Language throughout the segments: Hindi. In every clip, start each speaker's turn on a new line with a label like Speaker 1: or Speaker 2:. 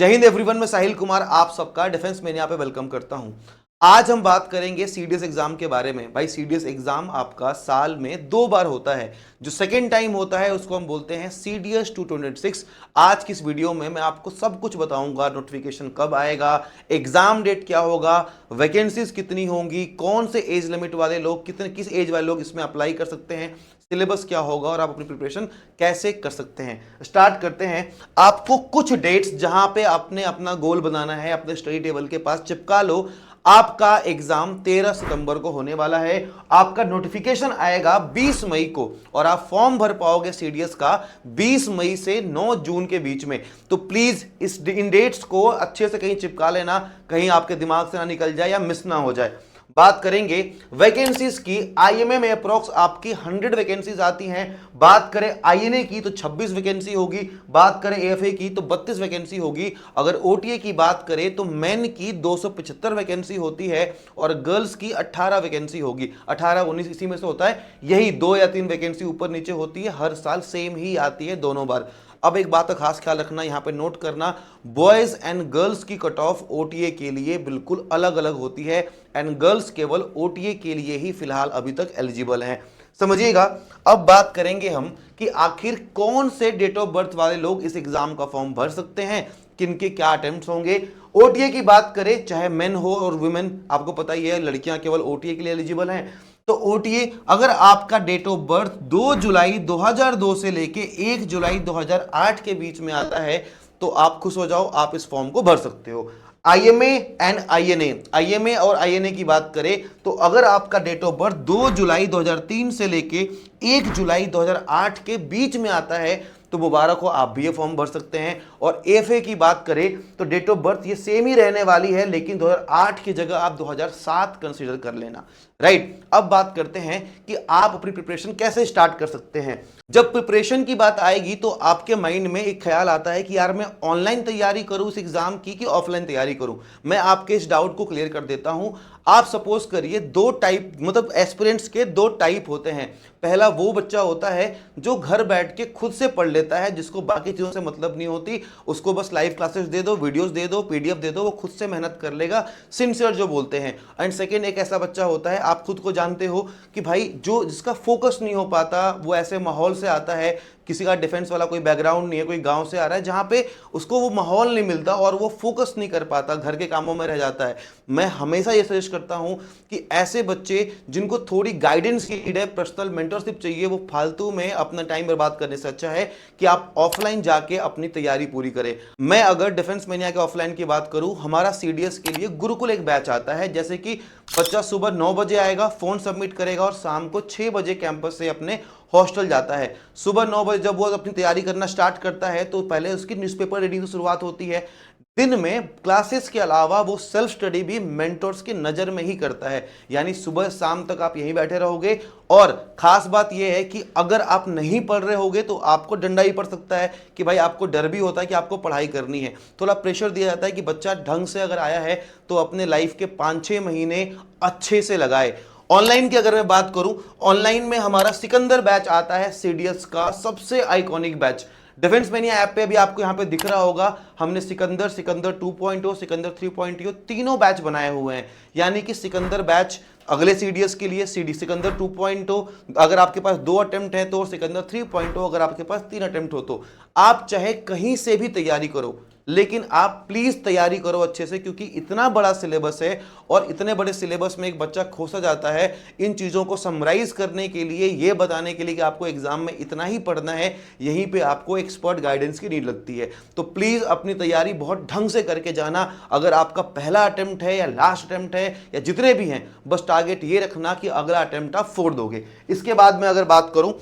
Speaker 1: जय हिंद एवरीवन, मैं साहिल कुमार आप सबका डिफेंस मैनिया पे वेलकम करता हूं। आज हम बात करेंगे सीडीएस एग्जाम के बारे में। भाई सीडीएस एग्जाम आपका साल में 2 बार होता है। जो सेकेंड टाइम होता है उसको हम बोलते हैं सीडीएस 226। आज की इस वीडियो में मैं आपको सब कुछ बताऊंगा। नोटिफिकेशन कब आएगा, एग्जाम डेट क्या होगा, वैकेंसीज कितनी होंगी, कौन से एज लिमिट वाले लोग, किस एज वाले लोग इसमें अप्लाई कर सकते हैं, सिलेबस क्या होगा और आप अपनी प्रिपरेशन कैसे कर सकते हैं। स्टार्ट करते हैं। आपको कुछ डेट्स जहां पे आपने अपना गोल बनाना है अपने स्टडी टेबल के पास चिपका लो। आपका एग्जाम 13 सितंबर को होने वाला है। आपका नोटिफिकेशन आएगा 20 मई को और आप फॉर्म भर पाओगे सीडीएस का 20 मई से 9 जून के बीच में। तो प्लीज इन डेट्स को अच्छे से कहीं चिपका लेना, कहीं आपके दिमाग से ना निकल जाए या मिस ना हो जाए। बात करेंगे वैकेंसीज की। आईएमए में अप्रोक्स आपकी 100 वैकेंसीज आती हैं। बात करें आईएनए की तो 26 वैकेंसी होगी। बात करें एएफए की तो 32 वैकेंसी होगी। अगर ओटीए की बात करें तो मेन की 275 वैकेंसी होती है और गर्ल्स की 18 वैकेंसी होगी। 18 19 इसी में से होता है, यही 2 या 3 वैकेंसी ऊपर नीचे होती है। हर साल सेम ही आती है दोनों बार। अब एक बात का खास ख्याल रखना, यहां पे नोट करना, बॉयज एंड गर्ल्स की कट ऑफ ओटीए के लिए बिल्कुल अलग अलग होती है एंड गर्ल्स केवल ओटीए के लिए ही फिलहाल अभी तक एलिजिबल हैं। समझिएगा। अब बात करेंगे हम कि आखिर कौन से डेट ऑफ बर्थ वाले लोग इस एग्जाम का फॉर्म भर सकते हैं, किनके क्या अटेम्प्ट्स होंगे। ओटीए की बात करें, चाहे मेन हो और वुमेन, आपको पता ही है लड़कियां केवल ओटीए के लिए एलिजिबल हैं। तो ओटीए अगर आपका डेट ऑफ बर्थ 2 जुलाई 2002 से लेके 1 जुलाई 2008 के बीच में आता है तो आप खुश हो जाओ, आप इस फॉर्म को भर सकते हो। आईएमए एंड आईएनए, आईएमए और आईएनए की बात करें तो अगर आपका डेट ऑफ बर्थ 2 जुलाई 2003 से लेके 1 जुलाई 2008 के बीच में आता है तो मुबारक हो, आप भी ये फॉर्म भर सकते हैं। और एफए की बात करें तो डेट ऑफ बर्थ ये सेम ही रहने वाली है, लेकिन 2008 की जगह आप 2007 कंसीडर कर लेना। राइट। अब बात करते हैं कि आप अपनी प्रिपरेशन कैसे स्टार्ट कर सकते हैं। जब प्रिपरेशन की बात आएगी तो आपके माइंड में एक ख्याल आता है कि यार मैं ऑनलाइन तैयारी करूं इस एग्जाम की कि ऑफलाइन तैयारी करूं। मैं आपके इस डाउट को क्लियर कर देता हूं। आप सपोज करिए 2 टाइप, मतलब एस्पिरेंट्स के 2 टाइप होते हैं। पहला वो बच्चा होता है जो घर बैठ के खुद से पढ़ लेता है, जिसको बाकी चीजों से मतलब नहीं होती, उसको बस लाइव क्लासेस दे दो, वीडियोस दे दो, पीडीएफ दे दो, वो खुद से मेहनत कर लेगा, सिंसियर जो बोलते हैं। एंड सेकेंड एक ऐसा बच्चा होता है, आप खुद को जानते हो कि भाई जो जिसका फोकस नहीं हो पाता, वो ऐसे माहौल से आता है, किसी का डिफेंस वाला कोई बैकग्राउंड नहीं है, कोई गांव से आ रहा है जहां पे उसको वो माहौल नहीं मिलता और वो फोकस नहीं कर पाता, घर के कामों में रह जाता है। मैं हमेशा ये सजेस्ट करता हूं कि ऐसे बच्चे जिनको थोड़ी गाइडेंस की नीड है, पर्सनल मेंटरशिप चाहिए, वो फालतू में अपना टाइम बर्बाद करने से अच्छा है कि आप ऑफलाइन जाके अपनी तैयारी पूरी करें। मैं अगर डिफेंस मैनिया के ऑफलाइन की बात करूं, हमारा सीडीएस के लिए गुरुकुल एक बैच आता है। जैसे कि बच्चा सुबह 9 बजे आएगा, फोन सबमिट करेगा और शाम को 6 बजे कैंपस से अपने हॉस्टल जाता है। सुबह 9 बजे जब वो अपनी तैयारी करना स्टार्ट करता है तो पहले उसकी न्यूज़पेपर रीडिंग से शुरुआत होती है। दिन में क्लासेस के अलावा वो सेल्फ स्टडी भी मेंटर्स की नज़र में ही करता है, यानी सुबह शाम तक आप यहीं बैठे रहोगे। और खास बात यह है कि अगर आप नहीं पढ़ रहे होगे तो आपको डंडा ही पड़ सकता है कि भाई आपको डर भी होता है कि आपको पढ़ाई करनी है, थोड़ा प्रेशर दिया जाता है कि बच्चा ढंग से अगर आया है तो अपने लाइफ के 5-6 महीने अच्छे से लगाए। ऑनलाइन की अगर मैं बात करूं, ऑनलाइन में हमारा सिकंदर बैच आता है, सीडीएस का सबसे iconic batch. Defence mania app पे भी आपको यहां पे दिख रहा होगा, हमने सिकंदर 2.0, सिकंदर 3.0 तीनों बैच बनाए हुए हैं। यानी कि सिकंदर बैच अगले सीडीएस के लिए, सिकंदर 2.0 अगर आपके पास 2 अटेम्प्ट है तो, सिकंदर 3.0 अगर आपके पास 3 अटेम्प्ट हो तो। आप चाहे कहीं से भी तैयारी करो, लेकिन आप प्लीज तैयारी करो अच्छे से, क्योंकि इतना बड़ा सिलेबस है और इतने बड़े सिलेबस में एक बच्चा खोसा जाता है। इन चीजों को समराइज करने के लिए, ये बताने के लिए कि आपको एग्जाम में इतना ही पढ़ना है, यहीं पे आपको एक्सपर्ट गाइडेंस की नीड लगती है। तो प्लीज अपनी तैयारी बहुत ढंग से करके जाना। अगर आपका पहला अटेम्प्ट है या लास्ट अटेम्प्ट है या जितने भी हैं, बस टारगेट ये रखना कि अगला अटेम्प्ट आप फोड़ दोगे। इसके बाद में अगर बात करूं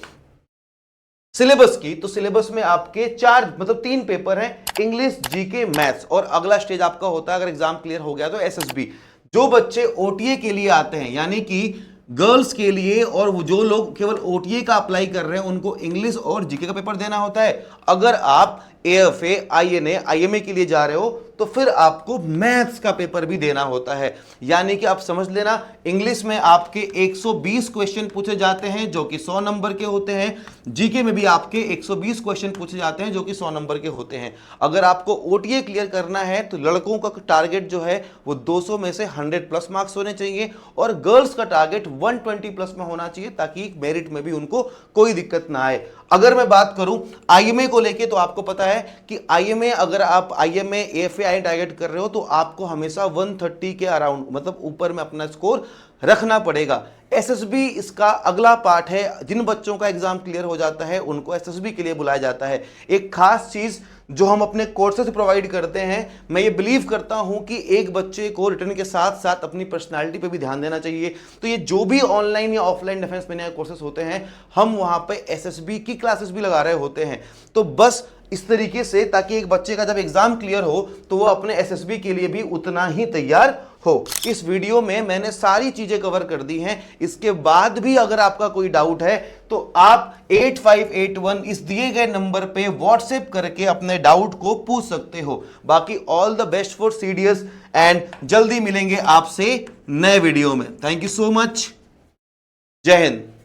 Speaker 1: सिलेबस की, तो सिलेबस में आपके 3 पेपर हैं, इंग्लिश, जीके, मैथ्स, और अगला स्टेज आपका होता है अगर एग्जाम क्लियर हो गया तो एसएसबी। जो बच्चे ओटीए के लिए आते हैं, यानी कि गर्ल्स के लिए, और जो लोग केवल ओटीए का अप्लाई कर रहे हैं, उनको इंग्लिश और जीके का पेपर देना होता है। अगर आप एएफए, आईएनए, आईएमए के लिए जा रहे हो तो फिर आपको मैथ्स का पेपर भी देना होता है। यानी कि आप समझ लेना, इंग्लिश में आपके 120 क्वेश्चन पूछे जाते हैं जो कि 100 नंबर के होते हैं। जीके में भी आपके 120 क्वेश्चन पूछे जाते हैं जो कि 100 नंबर के होते हैं। अगर आपको ओटीए क्लियर करना है तो लड़कों का टारगेट जो है वो 200 में से 100 प्लस मार्क्स होने चाहिए और गर्ल्स का टारगेट 120 प्लस में होना चाहिए ताकि मेरिट में भी उनको कोई दिक्कत ना आए। अगर मैं बात करूं आईएमए को लेके, तो आपको पता है कि आईएमए, अगर आप आईएमए एएफए टारगेट कर रहे हो तो आपको हमेशा 130 के अराउंड, मतलब ऊपर में अपना स्कोर रखना पड़ेगा। एसएसबी इसका अगला पार्ट है। जिन बच्चों का एग्जाम क्लियर हो जाता है उनको एसएसबी के लिए बुलाया जाता है। एक खास चीज जो हम अपने कोर्सेज प्रोवाइड करते हैं, मैं ये बिलीव करता हूं कि एक बच्चे को रिटर्न के साथ साथ अपनी पर्सनालिटी पे भी ध्यान देना चाहिए। तो ये जो भी ऑनलाइन या ऑफलाइन डिफेंस में कोर्सेज होते हैं, हम वहां पे एसएसबी की क्लासेस भी लगा रहे होते हैं। तो बस इस तरीके से, ताकि एक बच्चे का जब एग्जाम क्लियर हो तो वो अपने एसएसबी के लिए भी उतना ही तैयार हो। इस वीडियो में मैंने सारी चीजें कवर कर दी हैं। इसके बाद भी अगर आपका कोई डाउट है तो आप 8581 इस दिए गए नंबर पे व्हाट्सएप करके अपने डाउट को पूछ सकते हो। बाकी all the best for CDS and जल्दी मिलेंगे आपसे नए वीडियो में। Thank you so much. जय हिंद।